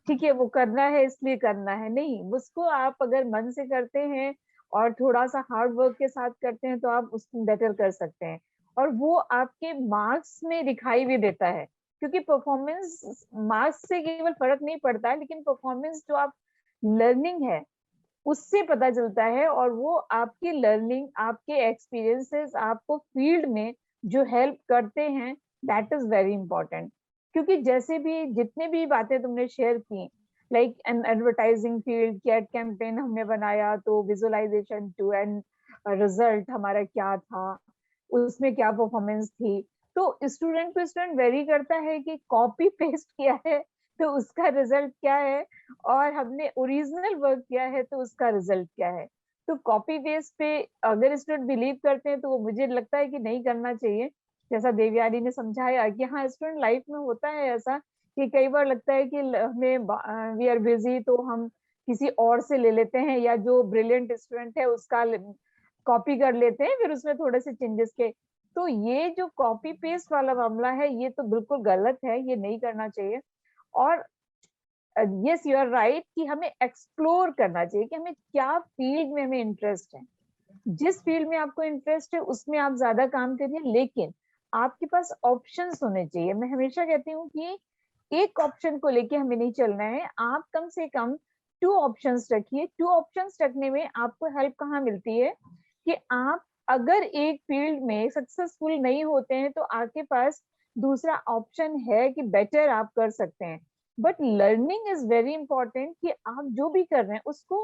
Speaker 6: ठीक है वो करना है इसलिए करना है। नहीं, उसको आप अगर मन से करते हैं और थोड़ा सा हार्ड वर्क के साथ करते हैं तो आप उसको बेटर कर सकते हैं। और वो आपके मार्क्स में दिखाई भी देता है, क्योंकि परफॉर्मेंस मार्क्स से केवल फर्क नहीं पड़ता है, लेकिन परफॉर्मेंस जो आप लर्निंग है उससे पता चलता है, और वो आपकी लर्निंग, आपके एक्सपीरियंसेस आपको फील्ड में जो हेल्प करते हैं, दैट इज वेरी इंपॉर्टेंट। क्योंकि जैसे भी जितने भी बातें तुमने शेयर की, लाइक एन एडवर्टाइजिंग फील्ड की एड कैंपेन हमने बनाया, तो विजुअलाइजेशन टू एंड रिजल्ट हमारा क्या था, उसमें क्या परफॉर्मेंस थी, तो स्टूडेंट टू स्टूडेंट वेरी करता है कि कॉपी पेस्ट किया है तो उसका रिजल्ट क्या है, और हमने ओरिजिनल वर्क किया है तो उसका रिजल्ट क्या है। तो कॉपी पेस्ट पे अगर स्टूडेंट बिलीव करते हैं तो वो मुझे लगता है कि नहीं करना चाहिए। जैसा देवयानी ने समझाया कि हाँ, स्टूडेंट लाइफ में होता है ऐसा कि कई बार लगता है कि हमें वी आर बिजी, तो हम किसी और से ले लेते हैं, या जो ब्रिलियंट स्टूडेंट है उसका कॉपी कर लेते हैं, फिर उसमें थोड़े से चेंजेस के। तो ये जो कॉपी पेस्ट वाला मामला है, ये तो बिल्कुल गलत है, ये नहीं करना चाहिए। और यस, यू आर राइट कि हमें एक्सप्लोर करना चाहिए कि हमें क्या फील्ड में हमें इंटरेस्ट है। जिस फील्ड में आपको इंटरेस्ट है उसमें आप ज्यादा काम करिए, लेकिन आपके पास ऑप्शंस होने चाहिए। मैं हमेशा कहती हूँ कि एक ऑप्शन को लेके हमें नहीं चलना है, आप कम से कम 2 ऑप्शंस रखिए। 2 ऑप्शंस रखने में आपको हेल्प कहाँ मिलती है कि आप अगर एक फील्ड में सक्सेसफुल नहीं होते हैं तो आपके पास दूसरा ऑप्शन है कि बेटर आप कर सकते हैं। But learning is very important कि आप जो भी कर रहे हैं उसको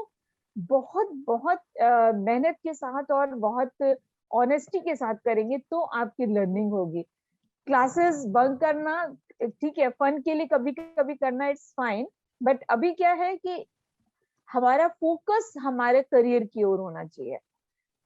Speaker 6: बहुत बहुत मेहनत के साथ और बहुत ऑनेस्टी के साथ करेंगे तो आपकी लर्निंग होगी। क्लासेस बंक करना ठीक है, फन के लिए कभी कभी करना, इट्स फाइन, बट अभी क्या है कि हमारा फोकस हमारे करियर की ओर होना चाहिए।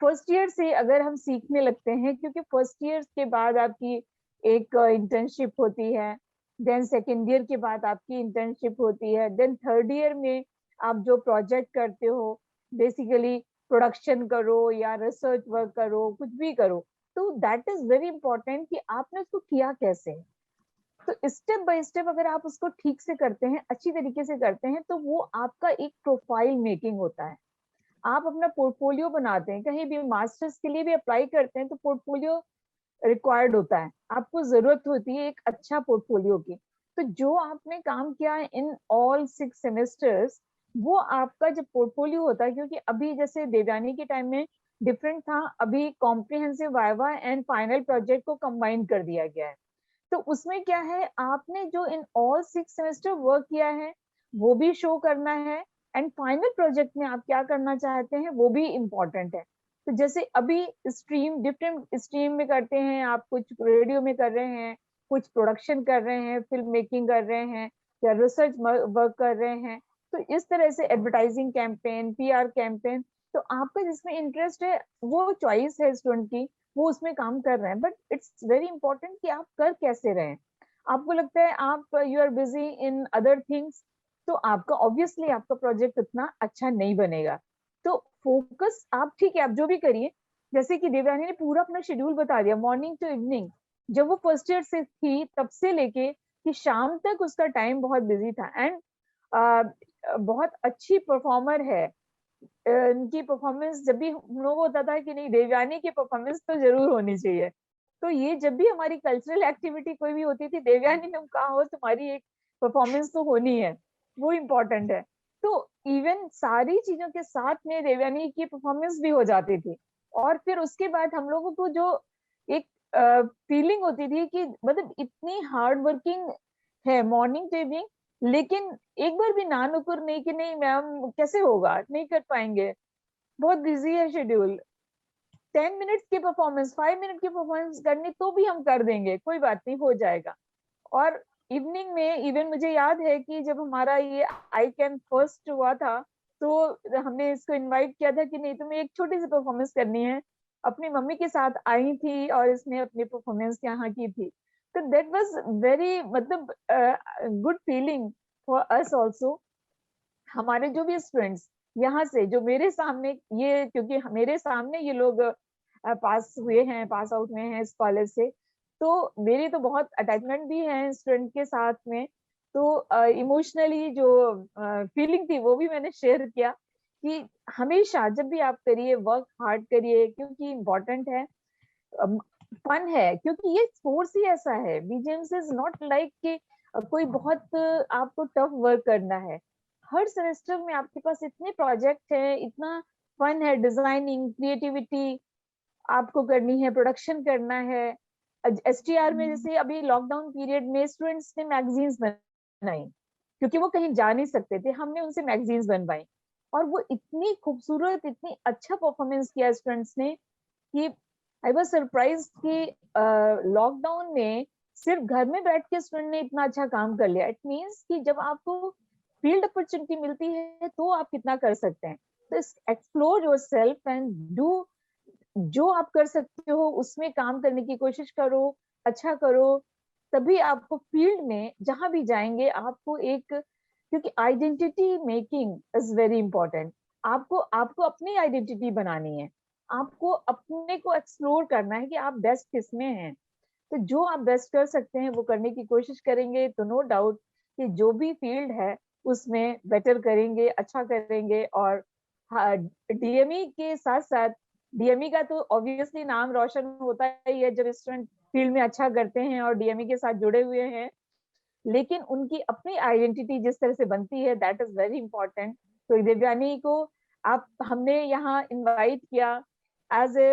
Speaker 6: फर्स्ट ईयर से अगर हम सीखने लगते हैं, क्योंकि फर्स्ट ईयर के बाद आपकी एक इंटर्नशिप होती है, देन सेकेंड ईयर के बाद आपकी इंटर्नशिप होती है, देन थर्ड ईयर में आप जो प्रोजेक्ट करते हो, बेसिकली प्रोडक्शन करो या रिसर्च वर्क करो, कुछ भी करो, तो दैट इज वेरी इंपॉर्टेंट कि आपने उसको किया कैसे। तो स्टेप बाय स्टेप अगर आप उसको ठीक से करते हैं, अच्छी तरीके से करते हैं, तो वो आपका एक प्रोफाइल मेकिंग होता है। आप अपना पोर्टफोलियो बनाते हैं, कहीं भी मास्टर्स के लिए भी अप्लाई करते हैं तो पोर्टफोलियो रिक्वायर्ड होता है, आपको जरूरत होती है एक अच्छा पोर्टफोलियो की। तो जो आपने काम किया है इन ऑल 6 सेमेस्टर्स, वो आपका जब पोर्टफोलियो होता है, क्योंकि अभी जैसे देवयानी के टाइम में डिफरेंट था, अभी comprehensive viva and final project को कंबाइन कर दिया गया है। तो उसमें क्या है, आपने जो इन ऑल 6 सेमेस्टर वर्क किया है वो भी शो करना है, एंड फाइनल प्रोजेक्ट में आप क्या करना चाहते हैं वो भी इम्पोर्टेंट है। तो जैसे अभी स्ट्रीम डिफरेंट स्ट्रीम में करते हैं, आप कुछ रेडियो में कर रहे हैं, कुछ प्रोडक्शन कर रहे हैं, फिल्म मेकिंग कर रहे हैं, या रिसर्च वर्क कर रहे हैं, तो इस तरह से एडवर्टाइजिंग कैंपेन, पीआर कैंपेन, तो आपका जिसमें इंटरेस्ट है वो चॉइस है स्टूडेंट की, वो उसमें काम कर रहे हैं। बट इट्स वेरी इंपॉर्टेंट कि आप कर कैसे रहे हैं। आपको लगता है आप you are busy in other things, तो आपका ऑब्वियसली आपका प्रोजेक्ट उतना अच्छा नहीं बनेगा। तो फोकस आप ठीक है, आप जो भी करिए, जैसे कि देवरानी ने पूरा अपना शेड्यूल बता दिया, मॉर्निंग टू इवनिंग, जब वो फर्स्ट ईयर से थी तब से लेके कि शाम तक उसका टाइम बहुत बिजी था, एंड बहुत अच्छी परफॉर्मर है। इनकी परफॉर्मेंस जब भी हम लोगों को होता था कि नहीं, देवयानी की परफॉर्मेंस तो जरूर होनी चाहिए, तो ये जब भी हमारी कल्चरल एक्टिविटी कोई भी होती थी, देवयानी ने कहा हो तुम्हारी एक परफॉर्मेंस तो होनी है, वो इम्पोर्टेंट है। तो इवन सारी चीजों के साथ में देवयानी की परफॉर्मेंस भी हो जाती थी। और फिर उसके बाद हम लोगों को जो एक फीलिंग होती थी कि मतलब इतनी हार्ड वर्किंग है मॉर्निंग टू इवनिंग, लेकिन एक बार भी ना नुकुर नहीं कि नहीं मैम कैसे होगा, नहीं कर पाएंगे, बहुत बिजी है शेड्यूल, 10 मिनट्स की परफॉर्मेंस, 5 मिनट की परफॉर्मेंस करनी तो भी हम कर देंगे, कोई बात नहीं, हो जाएगा। और इवनिंग में इवन मुझे याद है कि जब हमारा ये आई कैन फर्स्ट हुआ था, तो हमने इसको इनवाइट किया था कि नहीं तुम्हें एक छोटी सी परफॉर्मेंस करनी है, अपनी मम्मी के साथ आई थी और इसने अपनी परफॉर्मेंस यहाँ की थी। तो दैट वाज वेरी मतलब good feeling for us also. हमारे जो भी स्टूडेंट्स यहाँ से जो मेरे सामने, ये क्योंकि मेरे सामने ये लोग पास हुए हैं, पास आउट में हैं इस कॉलेज से, तो मेरी तो बहुत अटैचमेंट भी है स्टूडेंट के साथ में। तो इमोशनली जो फीलिंग थी वो भी मैंने शेयर किया कि हमेशा जब भी आप करिए वर्क हार्ड करिए, क्योंकि इम्पोर्टेंट है। फन है, क्योंकि ये कोर्स ही ऐसा है, बीजेएमएस इज नॉट लाइक कि कोई बहुत आपको टफ वर्क करना है। हर सेमेस्टर में आपके पास इतने प्रोजेक्ट है, इतना फन है, डिजाइनिंग, क्रिएटिविटी आपको करनी है, प्रोडक्शन करना है। एसटीआर में जैसे अभी लॉकडाउन पीरियड में स्टूडेंट्स ने मैगजीन्स बनाई, क्योंकि वो कहीं जा नहीं सकते थे, हमने उनसे मैगजीन्स बनवाई, और वो इतनी खूबसूरत, इतनी अच्छा परफॉर्मेंस किया स्टूडेंट्स ने कि आई वाज सरप्राइज कि लॉकडाउन में सिर्फ घर में बैठ के स्टूडेंट ने इतना अच्छा काम कर लिया। इट मीन्स कि जब आपको फील्ड अपॉर्चुनिटी मिलती है तो आप कितना कर सकते हैं। तो एक्सप्लोर योरसेल्फ एंड डू, जो आप कर सकते हो उसमें काम करने की कोशिश करो, अच्छा करो, तभी आपको फील्ड में जहां भी जाएंगे आपको एक, क्योंकि identity making is very important. आपको आपको अपनी आइडेंटिटी बनानी है, आपको अपने को एक्सप्लोर करना है कि आप बेस्ट किसमें हैं। तो जो आप बेस्ट कर सकते हैं वो करने की कोशिश करेंगे तो नो डाउट कि जो भी फील्ड है उसमें बेटर करेंगे, अच्छा करेंगे। और डीएमई के साथ साथ, डीएमई का तो ऑब्वियसली नाम रोशन होता ही है जब स्टूडेंट फील्ड में अच्छा करते हैं और डीएमई के साथ जुड़े हुए हैं, लेकिन उनकी अपनी आइडेंटिटी जिस तरह से बनती है, दैट इज वेरी इंपॉर्टेंट। तो देवयानी को आप हमने यहाँ इनवाइट किया एज ए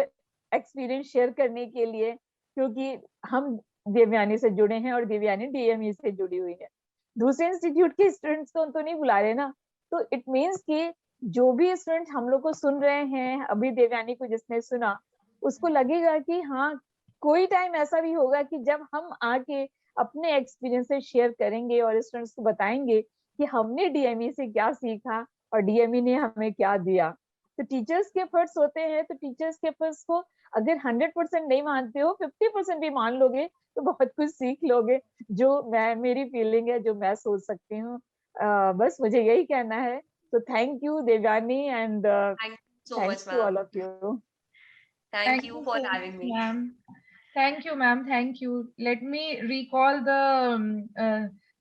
Speaker 6: एक्सपीरियंस शेयर करने के लिए, क्योंकि हम देवयानी से जुड़े हैं और देवयानी डीएमई से जुड़ी हुई है। दूसरे इंस्टीट्यूट के स्टूडेंट्स को तो नहीं बुला रहे ना, तो इट मीन्स कि जो भी स्टूडेंट हम लोग को सुन रहे हैं, अभी देवयानी को जिसने सुना उसको लगेगा कि हाँ, कोई टाइम ऐसा भी होगा कि जब हम आके अपने एक्सपीरियंसेस शेयर करेंगे और स्टूडेंट्स को बताएंगे कि हमने डीएमई से क्या सीखा और डीएमई ने हमें क्या दिया। तो टीचर्स के एफर्ट्स होते हैं, तो टीचर्स के एफर्ट्स को अगर 100% नहीं मानते हो, 50% भी मान लोगे तो बहुत कुछ सीख लोगे। जो मैं, मेरी फीलिंग है, जो मैं सोच सकती हूँ, बस मुझे यही कहना है। तो thank you Devyani and
Speaker 4: Thank you so
Speaker 6: thanks
Speaker 4: much,
Speaker 6: to all
Speaker 4: ma'am.
Speaker 6: Of you.
Speaker 4: Thank
Speaker 2: Thank
Speaker 4: you
Speaker 2: you
Speaker 4: for
Speaker 2: so much,
Speaker 4: having me.
Speaker 2: ma'am. Thank you, ma'am. Thank you. Let me recall the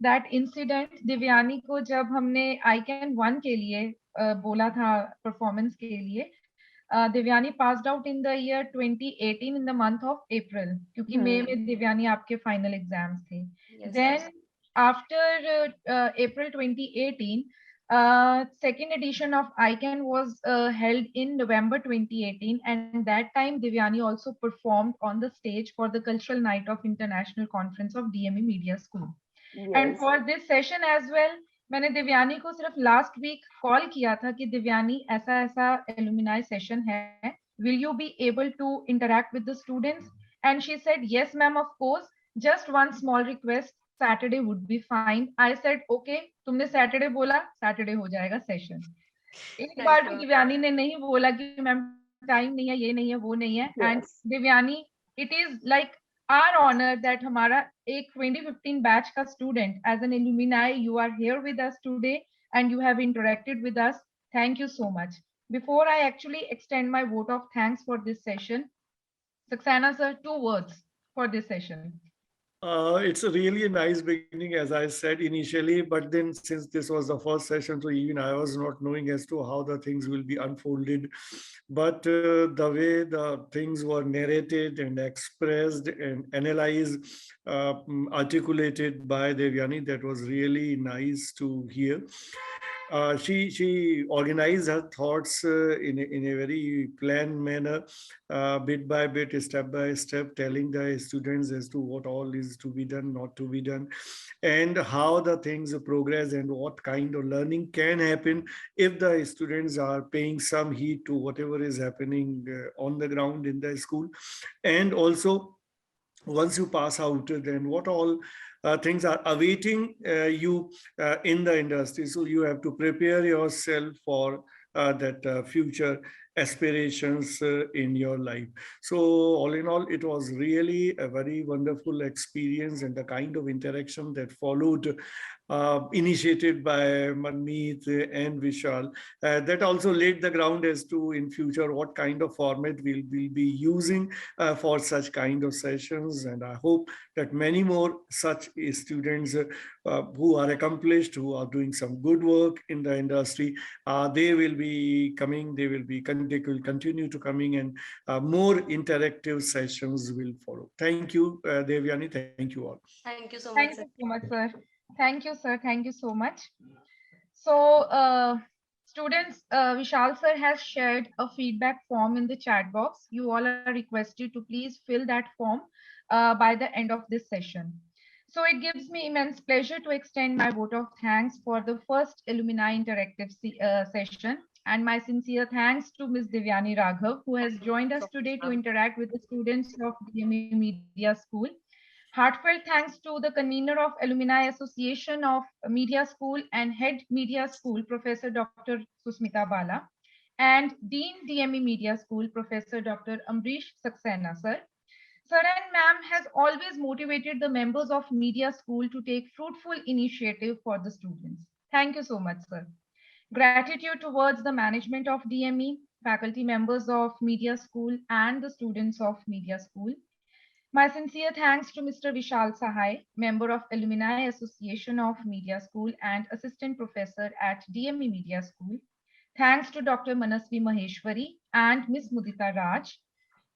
Speaker 2: that incident. Divyani को जब हमने ICAN 1 के लिए बोला था performance के लिए, Divyani passed out in the year 2018 in the month of April, क्योंकि मई में दिव्यानी आपके फाइनल एग्जाम्स थे।
Speaker 4: Yes,
Speaker 2: Then
Speaker 4: yes.
Speaker 2: after April 2018, second edition of ICAN was held in November 2018, and that time Divyani also performed on the stage for the Cultural Night of International Conference of DME Media School. And for this session as well, मैंने दिव्यानी को सिर्फ last week call किया था कि दिव्यानी ऐसा ऐसा alumni session है, will you be able to interact with the students? And she said, yes ma'am, of course, just one small request, Saturday would be fine. I said, okay, तुमने Saturday बोला, Saturday हो जाएगा session. एक
Speaker 4: Thank
Speaker 2: bar
Speaker 4: you,
Speaker 2: भी
Speaker 4: ma'am.
Speaker 2: Divyani ने नहीं बोला कि मैम टाइम नहीं है, ये नहीं है, वो नहीं है। And Divyani, it is like our honour that हमारा एक 2015 बैच का student as an alumni you are here with us today and you have interacted with us. Thank you so much. Before I actually extend my vote of thanks for this session, Saxena sir, 2 words for this session.
Speaker 3: It's a really nice beginning, as I said initially, but then since this was the first session, so even I was not knowing as to how the things will be unfolded. But the way the things were narrated and expressed and analyzed, articulated by Devyani, that was really nice to hear. She organized her thoughts in a very planned manner, bit by bit, step by step, telling the students as to what all is to be done, not to be done, and how the things progress and what kind of learning can happen if the students are paying some heed to whatever is happening on the ground in the school. And also, once you pass out, then what all things are awaiting you in the industry. So you have to prepare yourself for that future aspirations in your life. So all in all, it was really a very wonderful experience, and the kind of interaction that followed initiated by Manmeet and Vishal. That also laid the ground as to in future what kind of format we'll be using for such kind of sessions. And I hope that many more such students who are accomplished, who are doing some good work in the industry, they will be coming, they will continue to coming, and more interactive sessions will follow. Thank you, Devyani. Thank you all.
Speaker 4: Thank you so much,
Speaker 2: Thank
Speaker 4: sir.
Speaker 2: you so much, sir. Thank you, sir. Thank you so much. So, students, Vishal sir has shared a feedback form in the chat box. You all are requested to please fill that form by the end of this session. So it gives me immense pleasure to extend my vote of thanks for the first Alumni Interactive session, and my sincere thanks to Ms. Divyani Raghav, who has joined us today to interact with the students of DME Media School. Heartfelt thanks to the convener of Alumni Association of Media School and Head Media School, Professor Dr. Susmita Bala, and Dean DME Media School, Professor Dr. Amrish Saxena, sir. Sir and ma'am has always motivated the members of Media School to take fruitful initiative for the students. Thank you so much, sir. Gratitude towards the management of DME, faculty members of Media School, and the students of Media School. My sincere thanks to Mr. Vishal Sahai, member of Alumni Association of Media School and assistant professor at DME Media School. Thanks to Dr. Manasvi Maheshwari and Ms. Mudita Raj.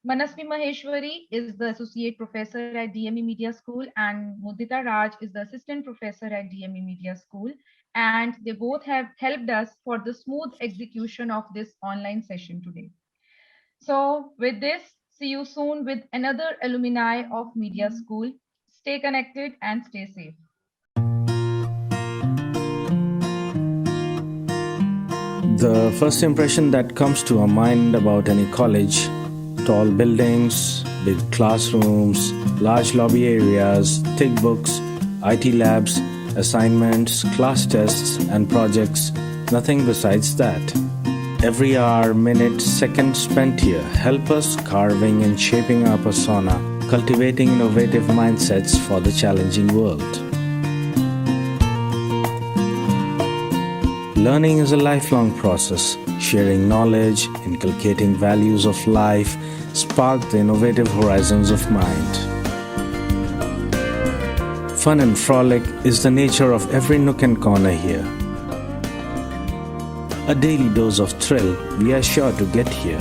Speaker 2: Manasvi Maheshwari is the associate professor at DME Media School, and Mudita Raj is the assistant professor at DME Media School. And they both have helped us for the smooth execution of this online session today. So with this, see you soon with another alumni of Media School. Stay connected and stay safe.
Speaker 1: The first impression that comes to our mind about any college: tall buildings, big classrooms, large lobby areas, thick books, IT labs, assignments, class tests, and projects. Nothing besides that. Every hour, minute, second spent here help us carving and shaping our persona, cultivating innovative mindsets for the challenging world. Learning is a lifelong process. Sharing knowledge, inculcating values of life, spark the innovative horizons of mind. Fun and frolic is the nature of every nook and corner here. A daily dose of thrill we are sure to get here.